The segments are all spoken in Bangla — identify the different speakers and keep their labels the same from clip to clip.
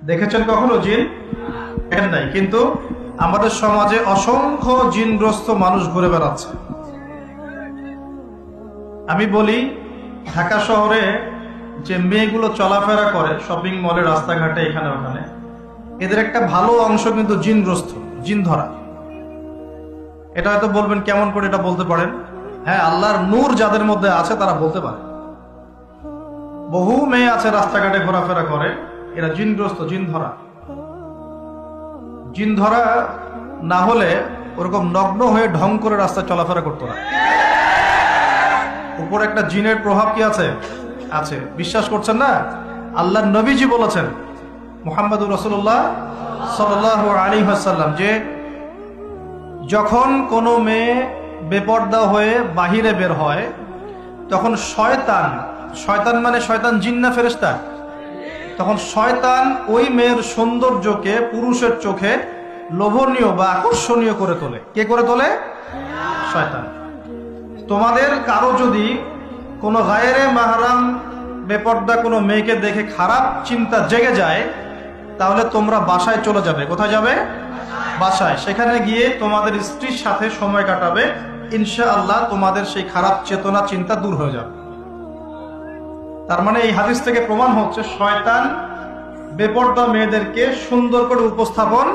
Speaker 1: দেখেছেন কখনো জিন? দেখেন নাই, কিন্তু আমাদের সমাজে অসংখ্য জিনগ্রস্ত মানুষ ঘুরে বেড়াচ্ছে। আমি বলি, ঢাকা শহরে যে মেয়েগুলো চলাফেরা করে শপিং মলে, রাস্তাঘাটে, এখানে ওখানে, এদের একটা ভালো অংশ কিন্তু জিনগ্রস্ত, জিন ধরা। এটা হয়তো বলবেন কেমন করে এটা বলতে পারেন? হ্যাঁ, আল্লাহর নূর যাদের মধ্যে আছে তারা বলতে পারে। বহু মেয়ে আছে রাস্তাঘাটে ঘোরাফেরা করে, এরা জিনগ্রস্ত, জিন ধরা। জিন ধরা না হলে ওরকম নগ্ন হয়ে ঢং করে রাস্তায় চলাফেরা করতো না। উপর একটা জিনের প্রভাব কি আছে? আছে। বিশ্বাস করছেন না? আল্লাহর নবীজি বলেছেন, মুহাম্মদুর রাসূলুল্লাহ সাল্লাল্লাহু আলাইহি ওয়াসাল্লাম, যে যখন কোনো মেয়ে বেপর্দা হয়ে বাহিরে বের হয়, তখন শয়তান, শয়তান মানে শয়তান জিন না ফেরেশতা, তখন শয়তান ওই মেয়ের সৌন্দর্যকে পুরুষের চোখে লোভনীয় বা আকর্ষণীয় করে তোলে। কে করে তোলে? শয়তান। তোমাদের কারো যদি কোনো গায়রে মাহরাম বেপর্দা কোনো মেয়েকে দেখে খারাপ চিন্তা জেগে যায়, তাহলে তোমরা বাসায় চলে যাবে। কোথায় যাবে? বাসায়। সেখানে গিয়ে তোমাদের স্ত্রীর সাথে সময় কাটাবে, ইনশাআল্লাহ তোমাদের সেই খারাপ চেতনা চিন্তা দূর হয়ে যাবে। তার মানে এই হাদিস থেকে প্রমাণ হচ্ছে শয়তান বেপর্দা মেয়েদেরকে সুন্দর করে উপস্থাপন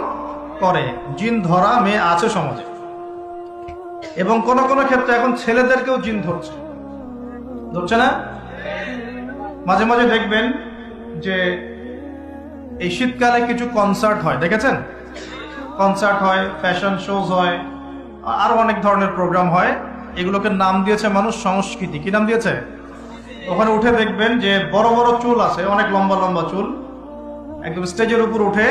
Speaker 1: করে। জিন ধরা মেয়ে আছে সমাজে, এবং কোন কোন ক্ষেত্রে এখন ছেলেদেরকেও জিন ধরছে। ধরছে না? মাঝে মাঝে দেখবেন যে এই শীতকালে কিছু কনসার্ট হয়, দেখেছেন? কনসার্ট হয়, ফ্যাশন শোজ হয়, আরো অনেক ধরনের প্রোগ্রাম হয়। এগুলোকে নাম দিয়েছে মানুষ সংস্কৃতি। কি নাম দিয়েছে? ওখানে উঠে দেখবেন যে বড় বড় চুল আছে, অনেক লম্বা লম্বা চুল, একদম স্টেজের উপর উঠে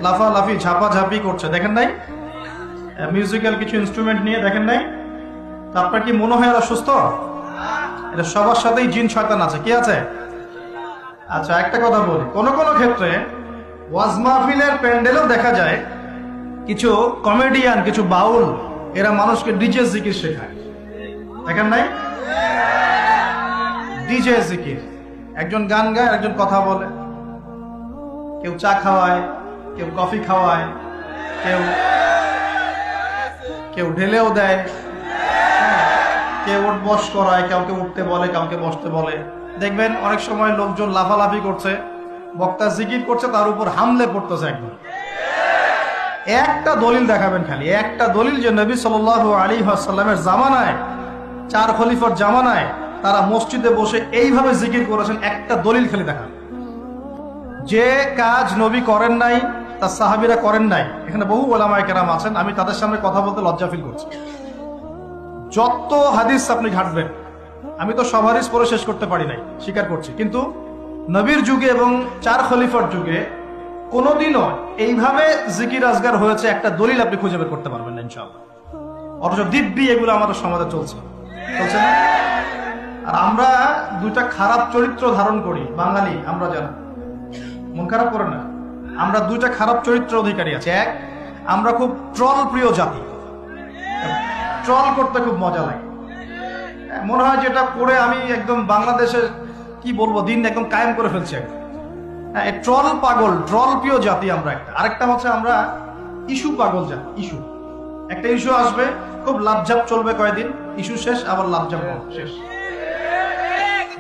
Speaker 1: লাফালাফি ঝাপাঝাপি করছে। দেখেন নাই? মিউজিক্যাল কিছু ইনস্ট্রুমেন্ট নিয়ে, দেখেন নাই? তা আপনার কি মনে হয় এরা সুস্থ? এটা সবার সাথেই জিন শয়তান আছে। কি আছে? আচ্ছা, একটা কথা বলি, কোন কোন ক্ষেত্রে ওয়াজ মাহফিলের প্যান্ডেলেও দেখা যায় কিছু কমেডিয়ান, কিছু বাউল, এরা মানুষকে ডিজে জিকির শেখায়। দেখেন নাই? ডিজে জিকির, একজন গান গায়, একজন কথা বলে, কেউ চা খাওয়ায়, কেউ কফি খাওয়ায়, কেউ কেউ ঢেলেও দেয়, কেউ উঠ বস করায়, কাউকে উঠতে বলে, কাউকে বসতে বলে। দেখবেন অনেক সময় লোকজন লাফালাফি করছে, বক্তা জিকির করছে, তার উপর হামলে পড়তেছে। একদম একটা দলিল দেখাবেন, খালি একটা দলিল, যে নবী সাল্লাল্লাহু আলাইহি ওয়াসাল্লামের জামানায়, 4 খলিফার জামানায় তারা মসজিদে বসে এইভাবে জিকির করেছেন। একটা দলিল খালি দেখান। যে কাজ নবী করেন নাই, তার সাহাবীরা করেন নাই। এখানে বহু ওলামায়ে কেরাম আছেন, আমি তাদের সামনে কথা বলতে লজ্জা ফিল করছি। যত হাদিস আপনি ঘাটবেন, আমি তো সব হাদিস পড়ে শেষ করতে পারি নাই, স্বীকার করছি, কিন্তু নবীর যুগে এবং 4 খলিফার যুগে কোনোদিনও এইভাবে জিকির আজগার হয়েছে একটা দলিল আপনি খুঁজে বের করতে পারবেন না ইনশাআল্লাহ। অথচ দিব্যি এগুলো আমাদের সমাজে চলছে না? আর আমরা দুইটা খারাপ চরিত্র ধারণ করি, বাঙালি আমরা যারা, মন খারাপ করে না, আমরা দুইটা খারাপ চরিত্র অধিকারী আছে। এক, আমরা খুব ট্রল প্রিয় জাতি, ট্রল করতে খুব মজা লাগে। মনে হয় যেটা করে আমি একদম বাংলাদেশে কি বলবো, দিন একদম কায়েম করে ফেলছি একদম। ট্রল পাগল, ট্রল প্রিয় জাতি আমরা একটা। আরেকটা হচ্ছে আমরা ইস্যু পাগল জাতি। ইস্যু, একটা ইস্যু আসবে, খুব লাভঝাপ চলবে কয়েকদিন, ইস্যু শেষ, আবার লাভঝাপ শেষ।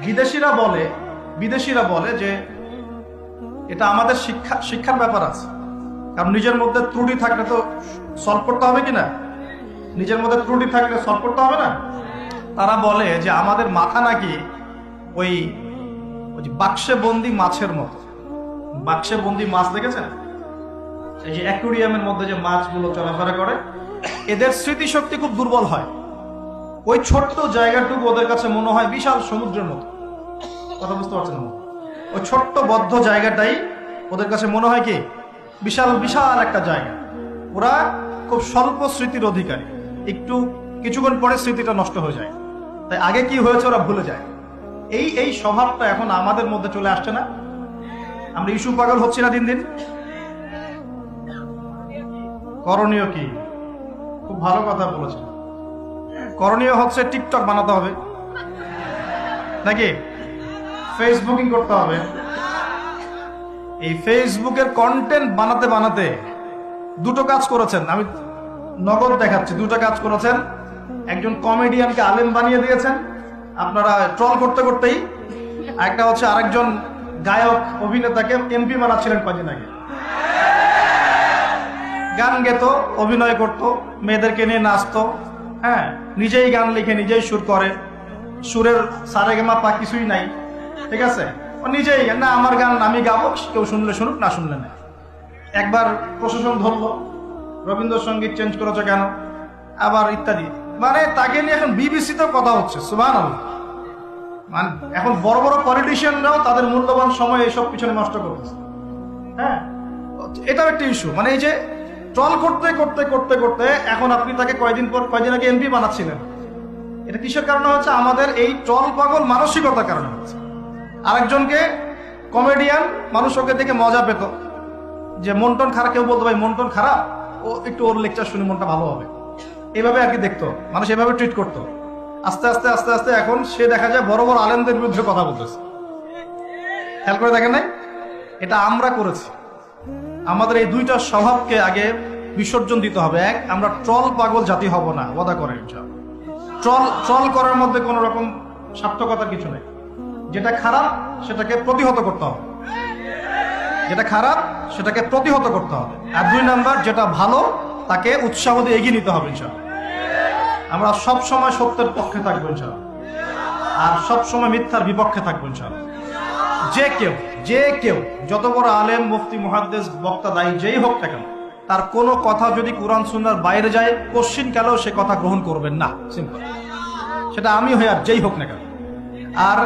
Speaker 1: বিদেশিরা বলে যে এটা আমাদের শিক্ষার ব্যাপার আছে। কারণ নিজের মধ্যে ত্রুটি থাকলে তো সলভ করতে হবে কিনা? নিজের মধ্যে ত্রুটি থাকলে সলভ করতে হবে না? তারা বলে যে আমাদের মাথা নাকি ওই বাক্সে বন্দি মাছের মতো। বাক্সে বন্দি মাছ দেখেছেন? এই যে অ্যাকুরিয়ামের মধ্যে যে মাছগুলো চলাফেরা করে, এদের স্মৃতিশক্তি খুব দুর্বল হয়। ওই ছোট্ট জায়গাটুকু ওদের কাছে মনে হয় বিশাল সমুদ্রের মতো। কথা বুঝতে পারছেন? ওই ছোট্ট বদ্ধ জায়গাটাই ওদের কাছে মনে হয় কি বিশাল বিশাল একটা জায়গা। ওরা খুব স্বল্প স্মৃতির অধিকারী, কিছুক্ষণ পরে স্মৃতিটা নষ্ট হয়ে যায়। তাই আগে কি হয়েছে ওরা ভুলে যায়। এই স্বভাবটা এখন আমাদের মধ্যে চলে আসছে না? আমরা ইস্যু পাগল হচ্ছি না দিন দিন? করণীয় কি? খুব ভালো কথা বলেছেন। করণীয় হচ্ছে টিকটক বানাতে হবে, নাকি ফেসবুকিং করতে হবে, এই ফেসবুকের কন্টেন্ট বানাতে বানাতে দুটো কাজ করেছেন, আমি নগদ দেখাচ্ছি। দুটো কাজ করেছেন, একজন কমেডিয়ানকে আলেম বানিয়ে দিয়েছেন আপনারা ট্রল করতে করতেই, একটা হচ্ছে আরেকজন গায়ক অভিনেতাকে এমপি বানাচ্ছিলেন কদিন আগে। গান গেত, অভিনয় করত, মেয়েদেরকে নিয়ে নাচতো, হ্যাঁ, নিজেই গান লিখে নিজেই সুর করে, সুরের সারেগামা পা কিছুই নাই, ঠিক আছে, ও নিজেই না আমার গান আমি গাবো, কেউ শুনলে শুনুক না শুনলে না। একবার প্রশাসন ধরলো, রবীন্দ্রসঙ্গীত চেঞ্জ করেছে কেন, আবার ইত্যাদি, মানে তাকে নিয়ে এখন বিবিসিতেও কথা হচ্ছে। সুবহানাল্লাহ, মানে এখন বড় বড় পলিটিশিয়ানরাও তাদের মূল্যবান সময় এইসব পিছনে নষ্ট করতেছে। হ্যাঁ, এটাও একটা ইস্যু। মানে এই যে ট্রল করতে করতে করতে করতে এখন আপনি তাকে কয়দিন আগে এমপি বানাচ্ছিলেন, এটা কিসের কারণে হচ্ছে? আমাদের এই ট্রল পাগল মানসিকতার কারণে হচ্ছে। আরেকজনকে কমেডিয়ান, মানুষ ওকে দেখে মজা পেত, যে মনটন খারাপ, কেউ বলতো ভাই মনটন খারাপ, ও একটু ওর লেকচার শুনে মনটা ভালো হবে, এইভাবে আর কি দেখতো মানুষ, এভাবে ট্রিট করতো। আস্তে আস্তে আস্তে আস্তে এখন সে দেখা যায় বড় বড় আলেমদের বিরুদ্ধে কথা বলতেছে। খেয়াল করে দেখেন নাই? এটা আমরা করেছি। আমাদের এই দুইটা স্বভাবকে আগে বিসর্জন দিতে হবে। এক, আমরা ট্রল পাগল জাতি হব না, ওয়াদা করেন। ট্রল করার মধ্যে কোনো রকম সার্থকতার কিছু নেই। যেটা খারাপ সেটাকে প্রতিহত করতে হবে, যেটা খারাপ সেটাকে প্রতিহত করতে হবে। আর দুই নাম্বার, যেটা ভালো তাকে উৎসাহ দিয়ে এগিয়ে নিতে হবে ইনশাআল্লাহ। আমরা সব সময় সত্যের পক্ষে থাকবো ইনশাআল্লাহ, আর সব সময় মিথ্যার বিপক্ষে থাকবো ইনশাআল্লাহ। যে কেউ যত বড় আলেম, মুফতি, মুহাদ্দিস, বক্তা, দায়ী যেই হোক না কেন, তার কোনো কথা যদি কোরআন সুন্নাহর বাইরে যায়, কোশ্চিন কালেও সে কথা গ্রহণ করবেন না। সিম্পল। সেটা আমি হই আর যেই হোক না কেন। আর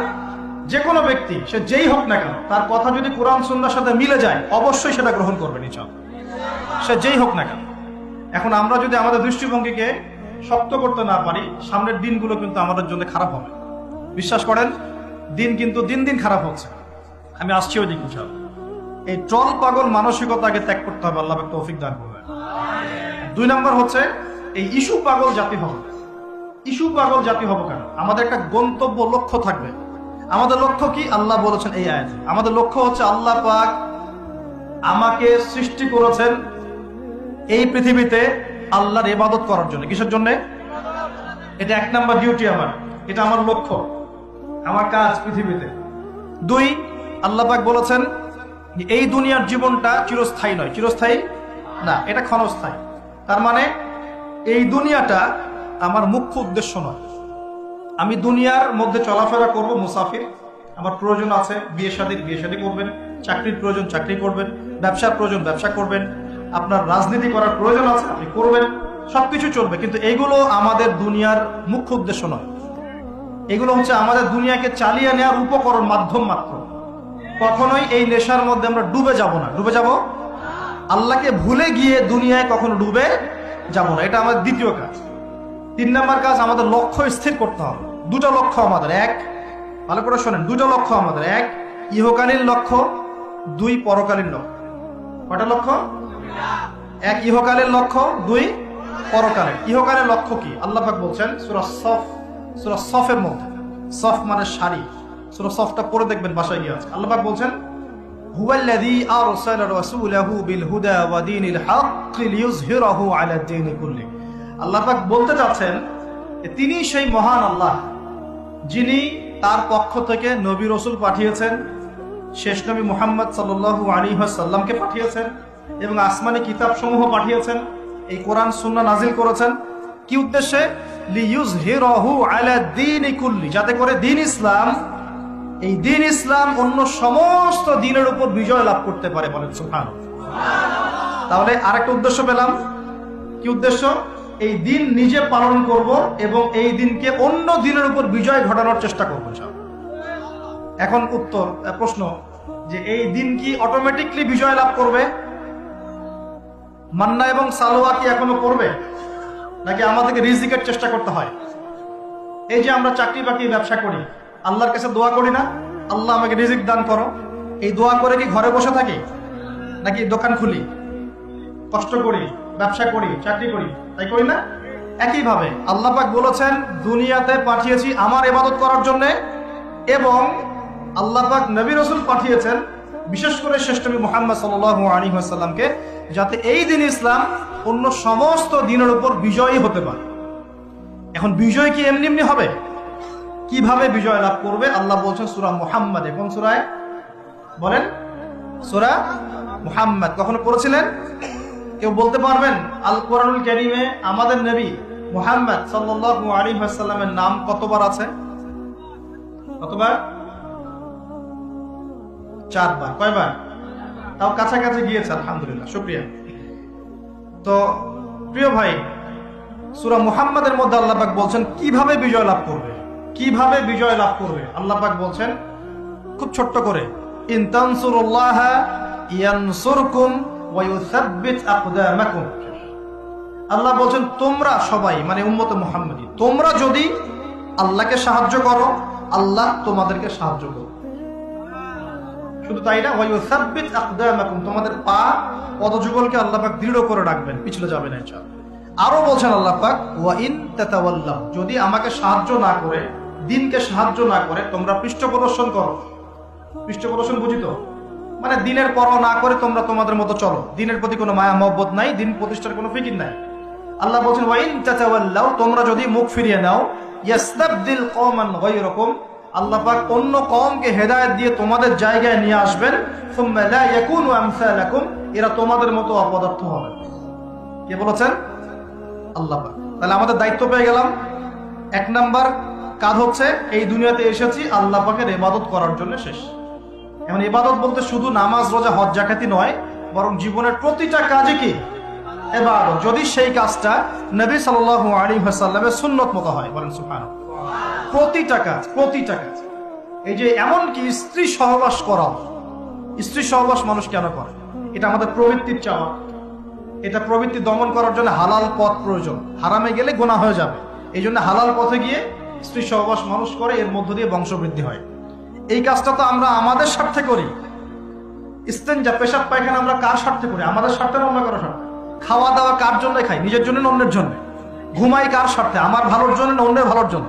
Speaker 1: যে কোনো ব্যক্তি, সে যেই হোক না কেন, তার কথা যদি কোরআন সুন্নাহর সাথে মিলে যায়, অবশ্যই সেটা গ্রহণ করবেন ইনশাআল্লাহ, সে যেই হোক না কেন। এখন আমরা যদি আমাদের দৃষ্টিভঙ্গিকে শক্ত করতে না পারি, সামনের দিনগুলো কিন্তু আমাদের জন্য খারাপ হবে। বিশ্বাস করেন, দিন কিন্তু দিন দিন খারাপ হচ্ছে। আমি আসছি ওই দিক ইনশাআল্লাহ। এই ট্রল পাগল মানসিকতাকে ত্যাগ করতে হবে, আল্লাহ পাক তৌফিক দান করবেন। দুই নম্বর হচ্ছে এই ইস্যু পাগল জাতি হব। ইস্যু পাগল জাতি হব কেন? আমাদের একটা গন্তব্য, লক্ষ্য থাকবে। আমাদের লক্ষ্য কি? আল্লাহ বলেছেন এই আয়াতে, আমাদের লক্ষ্য হচ্ছে আল্লাহ পাক আমাকে সৃষ্টি করেছেন এই পৃথিবীতে আল্লাহর ইবাদত করার জন্য। কিসের জন্য? এটা এক নাম্বার ডিউটি আমার, এটা আমার লক্ষ্য, আমার কাজ পৃথিবীতে। দুই, আল্লাহ পাক বলেছেন এই দুনিয়ার জীবনটা চিরস্থায়ী নয়। চিরস্থায়ী না, এটা ক্ষণস্থায়ী। তার মানে এই দুনিয়াটা আমার মুখ্য উদ্দেশ্য নয়। আমি দুনিয়ার মধ্যে চলাফেরা করব, মুসাফির, আমার প্রয়োজন আছে, বিয়ে শাদী করবেন, চাকরির প্রয়োজন চাকরি করবেন, ব্যবসার প্রয়োজন ব্যবসা করবেন, আপনার রাজনীতি করার প্রয়োজন আছে আপনি করবেন, সবকিছু চলবে। কিন্তু এগুলো আমাদের দুনিয়ার মুখ্য উদ্দেশ্য নয়। এগুলো হচ্ছে আমাদের দুনিয়াকে চালিয়ে নেওয়ার উপকরণ, মাধ্যম মাত্র। কখনোই এই নেশার মধ্যে আমরা ডুবে যাব না। ডুবে যাব, আল্লাহকে ভুলে গিয়ে দুনিয়ায় কখনো ডুবে যাব না। এটা আমাদের দ্বিতীয় কাজ। তিন নম্বর কাজ, আমাদের লক্ষ্য স্থির করতে হবে। দুটো লক্ষ্য আমাদের, এক, ভালো করে শোনেন, দুটো লক্ষ্য আমাদের। এক, ইহকালীন লক্ষ্য, দুই, পরকালীন লক্ষ্য। কয়টা লক্ষ্য? এক ইহকালীন লক্ষ্য, দুই পরকালীন। ইহকালীন লক্ষ্য কি? আল্লাহ পাক বলছেন সূরা সফের মধ্যে, সফ মানে শাড়ি, সূরা সফটা পড়ে দেখবেন বাসায় গিয়ে আছে। আল্লাহ পাক বলছেন হুয়াল্লাযী আরসালা রাসূলাহু বিল হুদা ওয়া দীনিল হক লিইয়ুযহিরাহু আলা দ্বীনি কুল্লি। আল্লাহ পাক বলতে চাচ্ছেন তিনি সেই মহান আল্লাহ যিনি তার পক্ষ থেকে নবী রাসূল পাঠিয়েছেন, শেষ নবী মুহাম্মদ সাল্লাল্লাহু আলাইহি ওয়াসাল্লামকে পাঠিয়েছেন, এবং আসমানি কিতাব সমূহ পাঠিয়েছেন, এই কোরআন সুন্নাহ নাজিল করেছেন। কি উদ্দেশ্যে? লিইয়ুযহিরাহু আলা দ্বীনি কুল্লি, যাতে করে দ্বীন ইসলাম, এই দ্বীন ইসলাম অন্য সমস্ত দ্বীনের উপর বিজয় লাভ করতে পারে। বলেন সুবহানাল্লাহ। তাহলে আরেকটা উদ্দেশ্য পেলাম। কি উদ্দেশ্য? এই দিন নিজে পালন করব এবং এই দিনকে অন্য দিনের উপর বিজয় ঘটানোর চেষ্টা করব। এখন প্রশ্ন যে এই দিন কি অটোমেটিকলি বিজয় লাভ করবে? মান্না এবং সালোয়া কি এখনো করবে, নাকি আমাদেরকে রিজিকের চেষ্টা করতে হয়? এই যে আমরা চাকরি বাকরি ব্যবসা করি, আল্লাহর কাছে দোয়া করি না, আল্লাহ আমাকে রিজিক দান করো? এই দোয়া করে কি ঘরে বসে থাকি, নাকি দোকান খুলি, কষ্ট করি, ব্যবসা করি, চাকরি করি? তাই করি না? একইভাবে আল্লাহ পাক বলেছেন দুনিয়াতে পাঠিয়েছি আমার ইবাদত করার জন্য, এবং আল্লাহ পাক নবী রাসূল পাঠিয়েছেন বিশেষ করে শ্রেষ্ঠ নবী মুহাম্মদ সাল্লাল্লাহু আলাইহি ওয়াসাল্লামকে, যাতে এই দিন ইসলাম অন্য সমস্ত দিনের উপর বিজয়ী হতে পারে। এখন বিজয় কি এমনি এমনি হবে? কিভাবে বিজয় লাভ করবে? আল্লাহ বলছেন সূরা মুহাম্মাদে। কোন সূরায় বলেন? সূরা মুহাম্মাদ। কখনো পড়েছিলেন? কেউ বলতে পারবেন আল কোরআনুল কারীমে আমাদের নবী মুহাম্মদ সাল্লাল্লাহু আলাইহি ওয়াসাল্লামের নাম কতবার আছে? কতবার? 4 বার। কয়বার? তাও কাছাকাছি গিয়েছে, আলহামদুলিল্লাহ, শুকরিয়া। তো প্রিয় ভাই, সূরা মুহাম্মাদের মধ্যে আল্লাহ পাক বলছেন কিভাবে বিজয় লাভ করবে। কিভাবে বিজয় লাভ করবে আল্লাহ পাক বলছেন খুব ছোট্ট করে, ইন তানসুরুল্লাহা ইয়ানসুরকুম ওয়া ইউসাব্বিত আকদামাকুম। আল্লাহ বলছেন তোমরা সবাই, মানে উম্মতে মুহাম্মাদী, তোমরা যদি আল্লাহকে সাহায্য করো, আল্লাহ তোমাদেরকে সাহায্য করবে। শুধু তাই না, ওয়া ইউসাব্বিত আকদামাকুম, তোমাদের পা পদযুগলকে আল্লাহ পাক দৃঢ় করে রাখবেন, পিছলে যাবে না ইনশাআল্লাহ। আরো বলছেন আল্লাহ পাক, ওয়া ইন তাতাওয়াল্লাহ, যদি আমাকে সাহায্য না করে, দ্বীনকে সাহায্য না করে তোমরা পৃষ্ঠ প্রদর্শন করো। পৃষ্ঠ প্রদর্শন বুঝি তো, মানে দ্বীনের পরোয়া না করে তোমরা তোমাদের মতো চলো, দ্বীনের প্রতি কোনো মায়া মহব্বত নাই, দ্বীন প্রতিষ্ঠার কোনো ফিকির নাই। আল্লাহ বলছেন ওয়া ইন তাতাওয়াল্লাহ, তোমরা যদি মুখ ফিরিয়ে নাও, ইয়াস্তাবদিল কওমান গায়রাকুম, আল্লাহ পাক অন্য কওমকে হেদায়েত দিয়ে তোমাদের জায়গায় নিয়ে আসবেন, সুম্মা লা ইয়াকুনু আমসালাকুম, এরা তোমাদের মতো অপদার্থ হবে। কে বলেছেন? আল্লাহ পাক। তাহলে আমাদের দায়িত্ব পেয়ে গেলাম। 1 নাম্বার কাজ হচ্ছে এই দুনিয়াতে এসেছি আল্লাহ পাকের ইবাদত করার জন্য শেষ। এখন ইবাদত বলতে শুধু নামাজ, রোজা, হজ, যাকাতি নয়, বরং জীবনের প্রতিটা কাজে কি ইবাদত, যদি সেই কাজটা নবী সাল্লাল্লাহু আলাইহি ওয়াসাল্লামের সুন্নত মতো হয়। বলেন সুবহানাল্লাহ। প্রতিটা কাজ, প্রতিটা কাজ। এই যে এমন কি স্ত্রী সহবাস করা, স্ত্রী সহবাস মানুষ কেন করে? এটা আমাদের প্রবৃত্তির চাওয়া। এটা প্রবৃত্তি দমন করার জন্য হালাল পথ প্রয়োজন, হারামে গেলে গুনাহ হয়ে যাবে। এই জন্য হালাল পথে গিয়ে স্ত্রী সহবাস মানুষ করে, এর মধ্য দিয়ে বংশবৃদ্ধি হয়। এই কাজটা তো আমরা আমাদের স্বার্থে করি। ইস্তেঞ্জা, পেশাব পায়খানা আমরা কার স্বার্থে করি? আমাদের স্বার্থে না অন্য কারো স্বার্থে? খাওয়া দাওয়া কার জন্য খাই? নিজের জন্য না অন্যের জন্য? ঘুমাই কার স্বার্থে? আমার ভালোর জন্য না অন্যের ভালোর জন্য?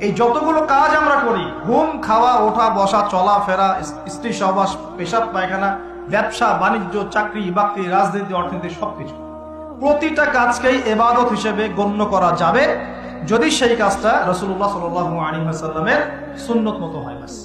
Speaker 1: এই যতগুলো কাজ আমরা করি, ঘুম, খাওয়া, ওঠা, বসা, চলাফেরা, স্ত্রী সহবাস, পেশাব পায়খানা, ব্যবসা বাণিজ্য, চাকরি বাকরি, রাজনীতি, অর্থনীতি, সবকিছু, প্রতিটা কাজকেই ইবাদত হিসেবে গণ্য করা যাবে যদি সেই কাজটা রাসূলুল্লাহ সাল্লাল্লাহু আলাইহি ওয়াসাল্লামের সুন্নত মতো হয়। বাস।